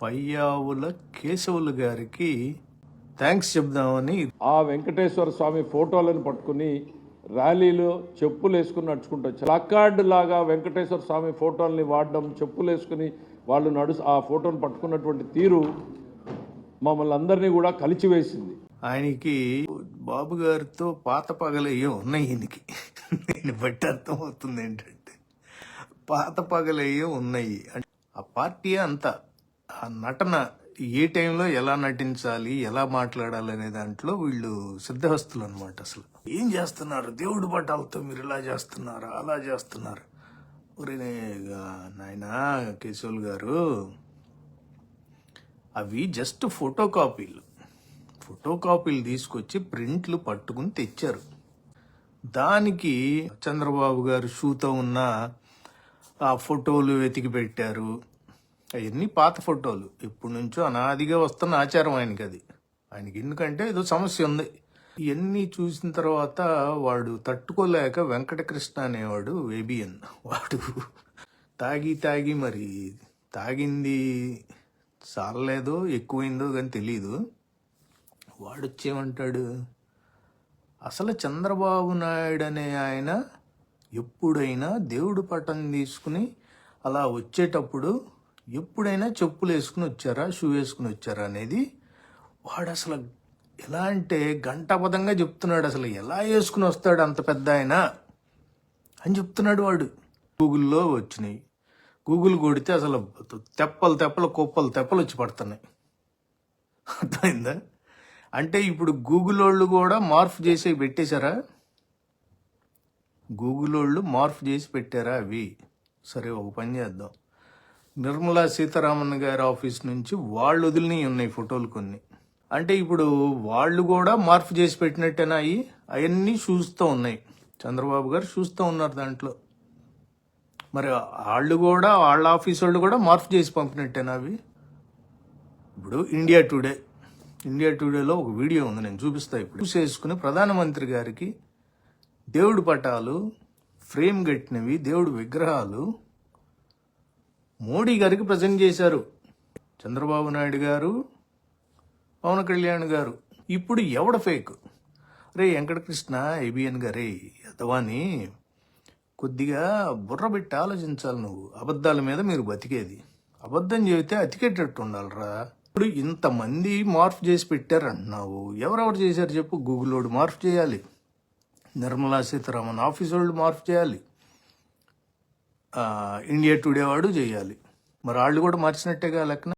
పయ్యావుల కేశవులు గారికి థ్యాంక్స్ చెప్దామని ఆ వెంకటేశ్వర స్వామి ఫోటోలను పట్టుకుని ర్యాలీలో చెప్పులు వేసుకుని నడుచుకుంటూ ప్లకార్డ్ లాగా వెంకటేశ్వర స్వామి ఫోటోల్ని వాడడం, చెప్పులు వేసుకుని వాళ్ళు ఆ ఫోటోను పట్టుకున్నటువంటి తీరు మమ్మల్ని అందరినీ కూడా కలిచివేసింది. ఆయనకి బాబు గారితో పాత పగలయ్యే ఉన్నాయి. ఈయనకి దీన్ని బట్టి అర్థమవుతుంది ఏంటంటే పాత పగలయ్యే ఉన్నాయి. ఆ పార్టీ అంతా ఆ నటన ఏ టైంలో ఎలా నటించాలి, ఎలా మాట్లాడాలి అనే దాంట్లో వీళ్ళు సిద్ధహస్తులు అనమాట. అసలు ఏం చేస్తున్నారు, దేవుడి పటాలతో మీరు ఇలా చేస్తున్నారా, అలా చేస్తున్నారు. ఒరే నాయనా కేశవులు గారు, అవి జస్ట్ ఫోటో కాపీలు తీసుకొచ్చి ప్రింట్లు పట్టుకుని తెచ్చారు. దానికి చంద్రబాబు గారు షూతో ఉన్న ఆ ఫోటోలు వెతికి పెట్టారు. అవన్నీ పాత ఫోటోలు, ఎప్పటి నుంచో అనాదిగా వస్తున్న ఆచారం ఆయనకి. ఆయనకి ఎందుకంటే ఏదో సమస్య ఉంది. ఇవన్నీ చూసిన తర్వాత వాడు తట్టుకోలేక వెంకటకృష్ణ అనేవాడు ఏబిఎన్ వాడు తాగి మరి తాగింది చాలలేదో ఎక్కువైందో కానీ తెలీదు. వాడు వచ్చేమంటాడు, అసలు చంద్రబాబు నాయుడు అనే ఆయన ఎప్పుడైనా దేవుడు పటం తీసుకుని అలా వచ్చేటప్పుడు ఎప్పుడైనా చెప్పులు వేసుకుని వచ్చారా, షూ వేసుకుని వచ్చారా అనేది వాడు అసలు ఎలా అంటే గంటాపదంగా చెప్తున్నాడు. అసలు ఎలా వేసుకుని వస్తాడు అంత పెద్ద ఆయన అని చెప్తున్నాడు వాడు. గూగుల్లో వచ్చినాయి, గూగుల్ కొడితే అసలు తెప్పలు కుప్పలు వచ్చి పడుతున్నాయి. అర్థమైందా? అంటే ఇప్పుడు గూగుల్ వాళ్ళు కూడా మార్ఫ్ చేసి పెట్టేశారా? గూగుల్ వాళ్ళు మార్ఫ్ చేసి పెట్టారా అవి? సరే, ఒక పని చేద్దాం. నిర్మలా సీతారామన్ గారి ఆఫీస్ నుంచి వాళ్ళు వదిలినవి ఉన్నాయి ఫోటోలు కొన్ని. అంటే ఇప్పుడు వాళ్ళు కూడా మార్ఫ్ చేసి పెట్టినట్టేనా? అవన్నీ చూస్తూ ఉన్నాయి. చంద్రబాబు గారు చూస్తూ ఉన్నారు దాంట్లో. మరి వాళ్ళు కూడా, వాళ్ళ ఆఫీస్ వాళ్ళు కూడా మార్ఫ్ చేసి పంపినట్టేనా అవి? ఇప్పుడు ఇండియా టుడేలో ఒక వీడియో ఉంది, నేను చూపిస్తా. ఇప్పుడు చేసుకుని ప్రధానమంత్రి గారికి దేవుడి పటాలు, ఫ్రేమ్ కట్టినవి దేవుడి విగ్రహాలు మోడీ గారికి ప్రజెంట్ చేశారు చంద్రబాబు నాయుడు గారు, పవన్ కళ్యాణ్ గారు. ఇప్పుడు ఎవడ ఫేక్? రే వెంకటకృష్ణ ఏబిఎన్ గారే యదవాని, కొద్దిగా బుర్ర పెట్టి ఆలోచించాలి. నువ్వు అబద్ధాల మీద మీరు బతికేది. అబద్ధం చెబితే అతికేటట్టు ఉండాలిరా. ఇప్పుడు ఇంతమంది మార్ఫ్ చేసి పెట్టారంటున్నావు, ఎవరెవరు చేశారు చెప్పు? గూగుల్ వాడు మార్ఫ్ చేయాలి, నిర్మలా సీతారామన్ ఆఫీస్ వాళ్ళు మార్ఫ్ చేయాలి, ఇండియా టుడే వాడు చేయాలి. మరి వాళ్ళు కూడా మార్చినట్టేగా లెక్కన.